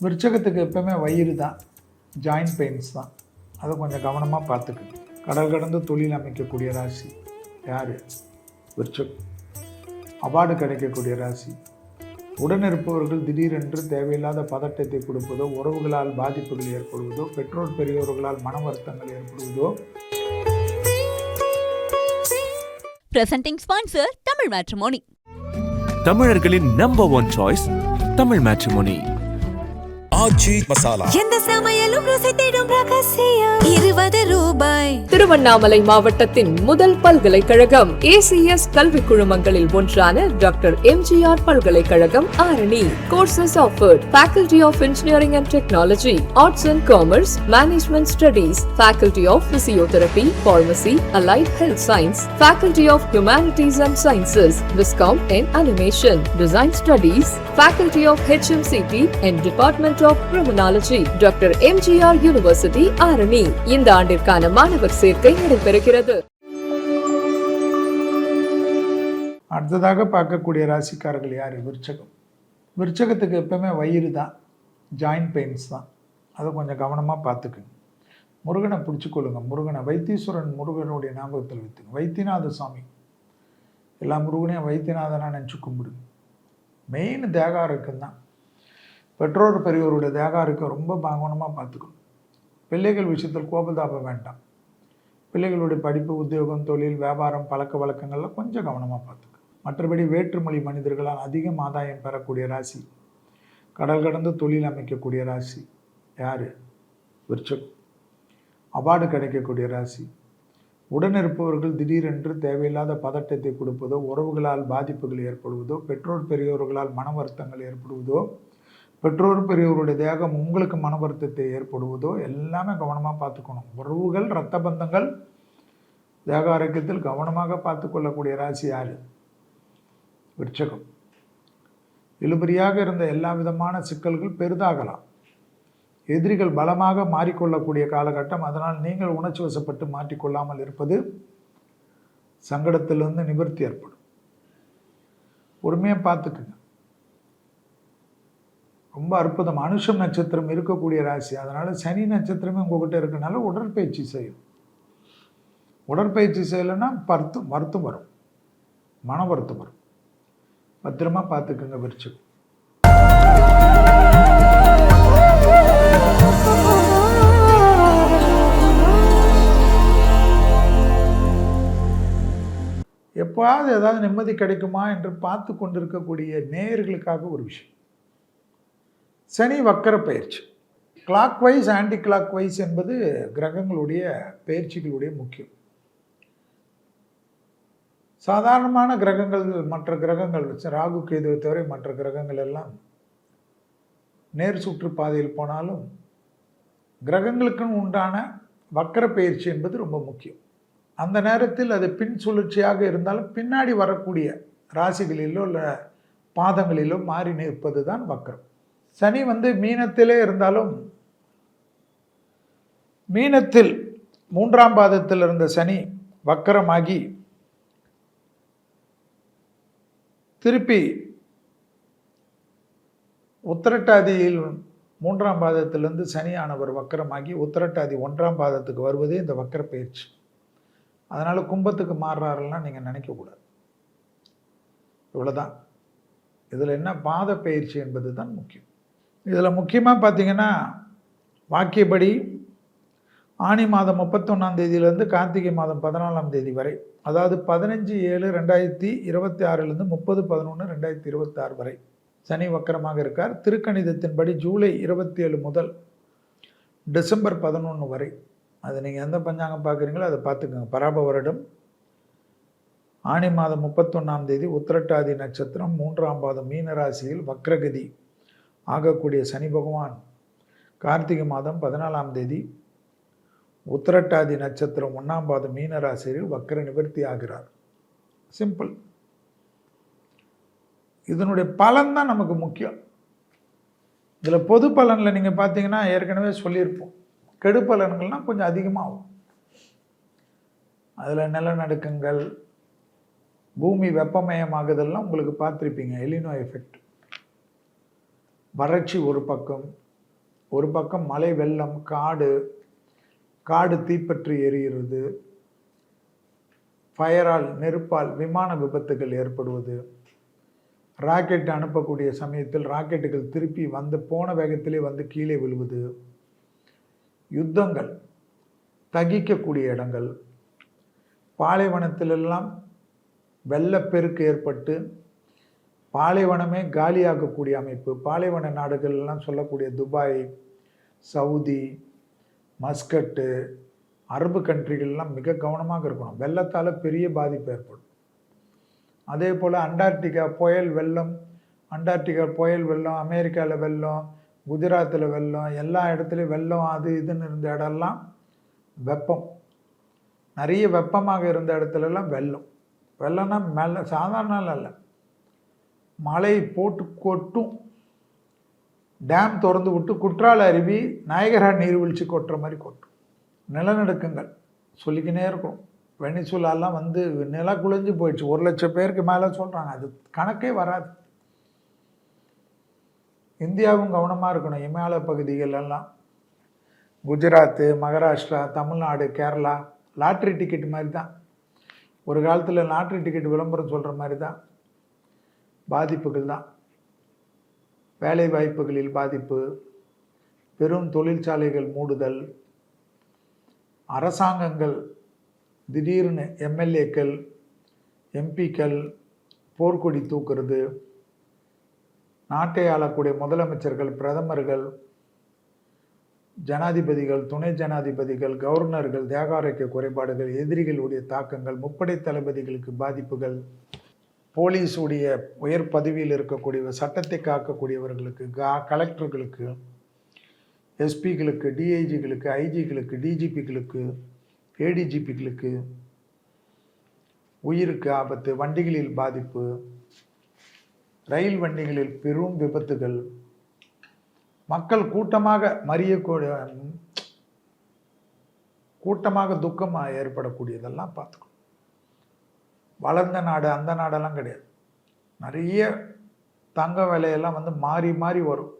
விருச்சகத்துக்கு எப்பவுமே வயிறு தான், ஜாயிண்ட் பெயின்ஸ் தான். அதை கொஞ்சம் கவனமாக பார்த்துக்கணும். கடல் கடந்து தொழில் அமைக்கக்கூடிய ராசி யார்? விருச்சகம். அவார்டு கிடைக்கக்கூடிய ராசி. உடனிருப்பவர்கள் திடீரென்று தேவையில்லாத பதட்டத்தை கொடுப்பதோ, உறவுகளால் பாதிப்புகள் ஏற்படுவதோ, பெற்றோர் பெரியோர்களால் மன வருத்தங்கள் ஏற்படுவதோ. Presenting sponsor Tamil matrimony. தமிழர்களின் number 1 choice Tamil matrimony. Aachi masala. எந்த சமையலும் ருசி தேடும் ரகசியம் 20 ரூபாய். திருவண்ணாமலை மாவட்டத்தின் முதல் பல்கலைக்கழகம் ACS கல்வி குழுமங்களில் ஒன்றான டாக்டர் MGR பல்கலைக்கழகம் Arani. Courses offered: Faculty of Engineering and Technology, Arts and Commerce, Management Studies, Faculty of Physiotherapy, Pharmacy, Allied Health Science, Faculty of Humanities and Sciences, Viscom and Animation, Design Studies, Faculty of HMCT and Department of Criminology, doctor MGR university Arani. இந்த ஆண்டிற்கான மாணவர் சேர்க்கை நடைபெறுகிறது. அடுத்ததாக பார்க்கக்கூடிய ராசிக்காரர்கள் யார்? விருச்சகம். விருச்சகத்துக்கு எப்பவுமே வயிறு தான், ஜாயிண்ட் பெயின்ஸ் தான். அதை கொஞ்சம் கவனமாக பார்த்துக்குங்க. முருகனை பிடிச்சிக்கொள்ளுங்க. முருகனை வைத்தீஸ்வரன் முருகனுடைய ஞாபகத்தில் வைத்துங்க. வைத்தியநாத சாமி, எல்லா முருகனையும் வைத்தியநாதனாக நினச்சி கும்பிடுங்க. மெயின் தேகாருக்கும் தான். பெற்றோர் பெரியோருடைய தேகாருக்கு ரொம்ப கவனமாக பார்த்துக்கணும். பிள்ளைகள் விஷயத்தில் கோபதாபம் வேண்டாம். பிள்ளைகளுடைய படிப்பு, உத்தியோகம், தொழில், வியாபாரம், பழக்க வழக்கங்கள்லாம் கொஞ்சம் கவனமாக பார்த்துக்கணும். மற்றபடி வேற்றுமொழி மனிதர்களால் அதிகம் ஆதாயம் பெறக்கூடிய ராசி, கடல் கடந்து தொழில் அமைக்கக்கூடிய ராசி யார்? விருச்சகம். அவார்டு கிடைக்கக்கூடிய ராசி. உடனிருப்பவர்கள் திடீரென்று தேவையில்லாத பதட்டத்தை கொடுப்பதோ, உறவுகளால் பாதிப்புகள் ஏற்படுவதோ, பெற்றோர் பெரியோர்களால் மன வருத்தங்கள் ஏற்படுவதோ, பெற்றோர் பெரியோருடைய தேகம் உங்களுக்கு மன வருத்தத்தை ஏற்படுவதோ எல்லாமே கவனமாக பார்த்துக்கணும். உறவுகள், இரத்த பந்தங்கள், தேக ஆரோக்கியத்தில் கவனமாக பார்த்து கொள்ளக்கூடிய ராசி யார்? விருச்சகம். இழுபறியாக இருந்த எல்லா விதமான சிக்கல்கள் பெரிதாகலாம். எதிரிகள் பலமாக மாறிக்கொள்ளக்கூடிய காலகட்டம். அதனால் நீங்கள் உணர்ச்சி வசப்பட்டு மாற்றிக்கொள்ளாமல் இருப்பது சங்கடத்திலிருந்து நிவர்த்தி ஏற்படும். பொறுமையாக பார்த்துக்குங்க. ரொம்ப அற்புதம். அனுஷம் நட்சத்திரம் இருக்கக்கூடிய ராசி. அதனால் சனி நட்சத்திரமே உங்கள்கிட்ட இருக்கனால உடற்பயிற்சி செய்யும். உடற்பயிற்சி செய்யலைன்னா வருத்தம் வரும், மன வருத்தம் வரும். பத்திரமா பார்த்துக்குங்க விருச்சகம். எப்போது ஏதாவது நிம்மதி கிடைக்குமா என்று பார்த்து கொண்டிருக்கக்கூடிய நேயர்களுக்காக ஒரு விஷயம். சனி வக்கர பயிற்சி. Clockwise, anticlockwise என்பது கிரகங்களுடைய பயிற்சிகளுடைய முக்கியம். சாதாரணமான கிரகங்கள், மற்ற கிரகங்கள் ராகு கேதுவை தவிர மற்ற கிரகங்கள் எல்லாம் நேர் சுற்றுப்பாதையில் போனாலும் கிரகங்களுக்குன்னு உண்டான வக்கர பயிற்சி என்பது ரொம்ப முக்கியம். அந்த நேரத்தில் அது பின் சுழற்சியாக இருந்தாலும் பின்னாடி வரக்கூடிய ராசிகளிலோ இல்லை பாதங்களிலோ மாறி நிற்பது தான் வக்கரம். சனி மீனத்திலே இருந்தாலும், மீனத்தில் 3ஆம் பாதத்தில் இருந்த சனி வக்கரமாகி திருப்பி உத்திரட்டாதியில் 3ஆம் பாதத்திலிருந்து சனியானவர் வக்கரமாகி உத்திரட்டாதி 1ஆம் பாதத்துக்கு வருவதே இந்த வக்கர பயிற்சி. அதனால் கும்பத்துக்கு மாறுறாருலாம் நீங்கள் நினைக்கக்கூடாது. இவ்வளோதான். இதில் என்ன, பாத பயிற்சி என்பது தான் முக்கியம். இதில் முக்கியமாக பார்த்தீங்கன்னா, வாக்கியப்படி ஆனி மாதம் 31ஆம் தேதியிலேருந்து கார்த்திகை மாதம் 14ஆம் தேதி வரை, அதாவது 15/7/2026 30/11/2026 வரை சனி வக்கரமாக இருக்கார். திருக்கணிதத்தின்படி ஜூலை 27 முதல் டிசம்பர் 11 வரை. அது நீங்கள் எந்த பஞ்சாங்கம் பார்க்குறீங்களோ அதை பார்த்துக்கோங்க. பராப வருடம் ஆனி மாதம் 31ஆம் தேதி உத்திரட்டாதி நட்சத்திரம் 3ஆம் பாதம் மீனராசியில் வக்ரகதி ஆகக்கூடிய சனி பகவான் கார்த்திகை மாதம் 14ஆம் தேதி உத்திரட்டாதி நட்சத்திரம் 1ஆம் பாதம் மீனராசியில் வக்ர நிவர்த்தி ஆகிறார். சிம்பிள். இதனுடைய பலன் தான் நமக்கு முக்கியம். இதில் பொது பலனில் நீங்கள் பார்த்தீங்கன்னா ஏற்கனவே சொல்லியிருப்போம். கெடு பலன்கள்னால் கொஞ்சம் அதிகமாகும். அதில் நிலநடுக்கங்கள், பூமி வெப்பமயமாகுதெல்லாம் உங்களுக்கு பார்த்துருப்பீங்க. El Niño effect. வறட்சி ஒரு பக்கம், ஒரு பக்கம் மழை வெள்ளம், காடு தீப்பற்றி எரிகிறது, ஃபயரால் நெருப்பால் விமான விபத்துகள் ஏற்படுவது, ராக்கெட் அனுப்பக்கூடிய சமயத்தில் ராக்கெட்டுகள் திருப்பி போன வேகத்திலே வந்து கீழே விழுவது, யுத்தங்கள், தகிக்கக்கூடிய இடங்கள், பாலைவனத்திலெல்லாம் வெள்ளப்பெருக்கு ஏற்பட்டு பாலைவனமே காலியாகக்கூடிய அமைப்பு. பாலைவன நாடுகள்லாம் சொல்லக்கூடிய துபாய், சவுதி, மஸ்கட்டு, அரபு கண்ட்ரிகள்லாம் மிக கவனமாக இருக்கணும். வெள்ளத்தால் பெரிய பாதிப்பு ஏற்படும். அதே போல் அண்டார்டிகா புயல் வெள்ளம், அமெரிக்காவில் வெள்ளம், குஜராத்தில் வெள்ளம், எல்லா இடத்துலையும் வெள்ளம், அது இதுன்னு இருந்த இடம்லாம் வெப்பம். நிறைய வெப்பமாக இருந்த இடத்துலலாம் வெள்ளம்னா மேலே சாதாரண அல்ல, மழை போட்டு கொட்டும். டேம் திறந்து விட்டு குற்றால அருவி, நாயகரா நீர்வீழ்ச்சி கொட்டுற மாதிரி கொட்டும். நிலநடுக்கங்கள் சொல்லிக்கினே இருக்கும். வெனிசுலாலாம் வந்து நில குலைஞ்சு போயிடுச்சு. 1,00,000 பேருக்கு மேலே சொல்கிறாங்க. அது கணக்கே வராது. இந்தியாவும் கவனமாக இருக்கணும். இமாலய பகுதிகள் எல்லாம், குஜராத்து, மகாராஷ்டிரா, தமிழ்நாடு, கேரளா லாட்ரி டிக்கெட் மாதிரி தான். ஒரு காலத்தில் லாட்ரி டிக்கெட் விளம்பரம் சொல்கிற மாதிரி தான். பாதிப்புகள் தான். வேலை வாய்ப்புகளில் பாதிப்பு, பெரும் தொழிற்சாலைகள் மூடுதல், அரசாங்கங்கள் திடீர்னு எம்எல்ஏக்கள், எம்பிக்கள் போர்க்கொடி தூக்குறது, நாட்டை ஆளக்கூடிய முதலமைச்சர்கள், பிரதமர்கள், ஜனாதிபதிகள், துணை ஜனாதிபதிகள், கவர்னர்கள், தேகாரோக்கிய குறைபாடுகள், எதிரிகளுடைய தாக்கங்கள், முப்படை தளபதிகளுக்கு பாதிப்புகள், போலீஸுடைய உயர் பதவியில் இருக்கக்கூடிய சட்டத்தை காக்கக்கூடியவர்களுக்கு, கலெக்டர்களுக்கு, எஸ்பிகளுக்கு, டிஐஜிகளுக்கு, ஐஜிகளுக்கு, டிஜிபிகளுக்கு, ஏடிஜிபிகளுக்கு உயிருக்கு ஆபத்து, வண்டிகளில் பாதிப்பு, ரயில் வண்டிகளில் பெரும் விபத்துகள், மக்கள் கூட்டமாக துக்கமாக ஏற்படக்கூடியதெல்லாம் பார்த்துக்கணும். வளர்ந்த நாடு அந்த நாடெல்லாம் கிடையாது. நிறைய தங்க விலையெல்லாம் வந்து மாறி மாறி வரும்.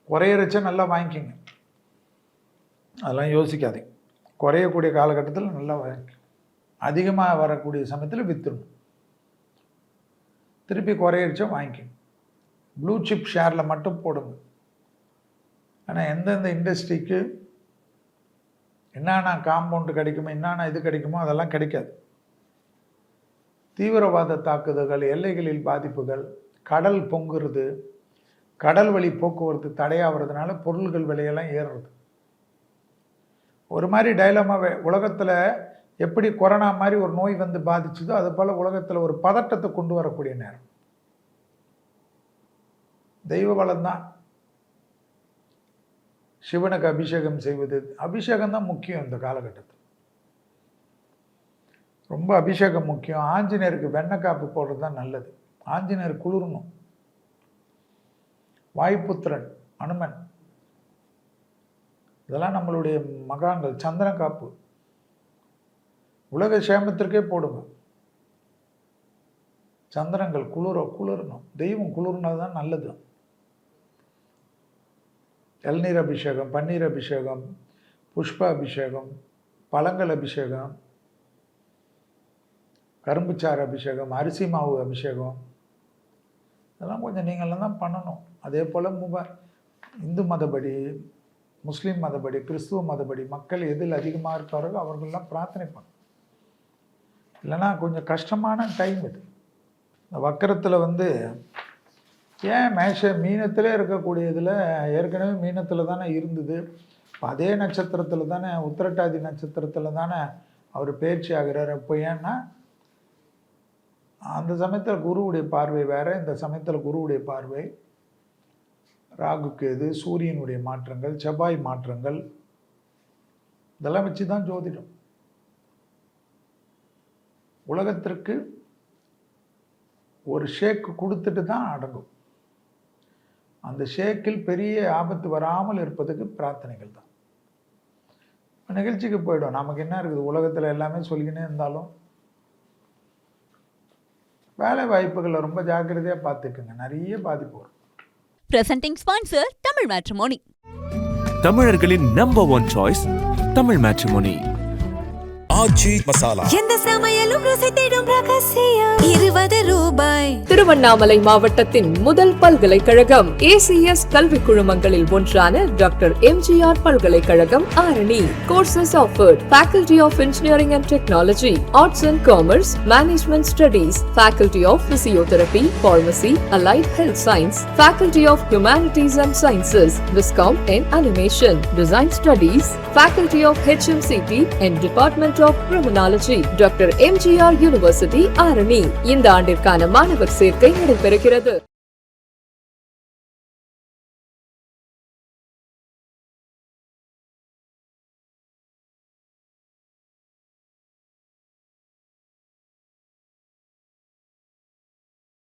குறையறச்ச நல்லா வாங்கிக்கிங்க, அதெல்லாம் யோசிக்காதீங்க. குறையக்கூடிய காலகட்டத்தில் நல்லா வாங்கிக்கணும். அதிகமாக வரக்கூடிய சமயத்தில் விற்றுடணும். திருப்பி குறையறச்ச வாங்கிக்கணும். ப்ளூ சிப் ஷேரில் மட்டும் போடுங்க. ஆனால் எந்தெந்த இண்டஸ்ட்ரிக்கு என்னென்ன காம்பவுண்டு கிடைக்குமோ, என்னென்ன இது கிடைக்குமோ அதெல்லாம் கிடைக்காது. தீவிரவாத தாக்குதல்கள், எல்லைகளில் பாதிப்புகள், கடல் பொங்குறது, கடல் வழி போக்குவரத்து தடையாகிறதுனால பொருள்கள் விலையெல்லாம் ஏறுறது. ஒரு மாதிரி டைலமாவே உலகத்தில் எப்படி கொரோனா மாதிரி ஒரு நோய் வந்து பாதிச்சதோ அது போல் உலகத்தில் ஒரு பதட்டத்தை கொண்டு வரக்கூடிய நேரம். தெய்வ பலம்தான். சிவனுக்கு அபிஷேகம் செய்வது, அபிஷேகம் தான் முக்கியம் இந்த காலகட்டத்தில். ரொம்ப அபிஷேகம் முக்கியம். ஆஞ்சநேயருக்கு வெண்ணெய் காப்பு போடுறது தான் நல்லது. ஆஞ்சநேயர் குளிரணும். வாயுபுத்திரன் அனுமன், இதெல்லாம் நம்மளுடைய மகான்கள். சந்திர காப்பு உலக சேமத்திற்கே போடுங்க. சந்திரங்கள் குளிரணும். தெய்வம் குளிர்னது தான் நல்லது. இளநீர் அபிஷேகம், பன்னீர் அபிஷேகம், புஷ்ப அபிஷேகம், பழங்கள் அபிஷேகம், கரும்புச்சாறு அபிஷேகம், அரிசி மாவு அபிஷேகம், இதெல்லாம் கொஞ்சம் நீங்கள்லாம் தான் பண்ணணும். அதே போல் இந்து மதப்படி, முஸ்லீம் மதப்படி, கிறிஸ்துவ மதப்படி மக்கள் எதில் அதிகமாக இருக்காரோ அவர்களெலாம் பிரார்த்தனை பண்ணணும். இல்லைன்னா கொஞ்சம் கஷ்டமான டைம் இது. இந்த வக்கரத்தில் வந்து ஏன் மீனத்திலே இருக்கக்கூடியதில் ஏற்கனவே மீனத்தில் தானே இருந்தது. அதே நட்சத்திரத்தில் தானே, உத்திரட்டாதி நட்சத்திரத்தில் தானே அவர் பயிற்சி ஆகிறார். இப்போ ஏன்னா அந்த சமயத்தில் குருவுடைய பார்வை வேறு, இந்த சமயத்தில் குருவுடைய பார்வை, ராகு கேது, சூரியனுடைய மாற்றங்கள், செவ்வாய் மாற்றங்கள், இதெல்லாம் வச்சு தான் ஜோதிடம். உலகத்திற்கு ஒரு ஷேக்கு கொடுத்துட்டு தான் அடங்கும். அந்த ஷேக்கில் பெரிய ஆபத்து வராமல் இருப்பதுக்கு பிரார்த்தனைகள் தான். நிகழ்ச்சிக்கு போயிடும். நமக்கு என்ன இருக்குது, உலகத்தில் எல்லாமே சொல்லிக்கினே இருந்தாலும் வேலை வாய்ப்புகளை ரொம்ப ஜாக்கிரதையாக பார்த்துக்குங்க. நிறைய பாதிப்பு வரும். Presenting sponsor Tamil Matrimony. தமிழர்களின் number one choice Tamil matrimony. Aachi masala. எந்த சமையலும் ருசி தேடும் ரகசியம் 20 ரூபாய். திருவண்ணாமலை மாவட்டத்தின் முதல் பல்கலைக்கழகம் ஏசிஎஸ் கல்வி குழுமங்களில் ஒன்றான டாக்டர் எம்ஜிஆர் பல்கலைக்கழகம் Arani. Courses offered faculty of engineering and technology, arts and commerce, management studies, faculty of physiotherapy, pharmacy, allied health science, faculty of humanities and sciences, viscom and animation, design studies, faculty of H M C T and department of criminology, doctor M G R university Arani. இந்த ஆண்டிற்கான மாணவர் சேர்க்கை நடைபெறுகிறது.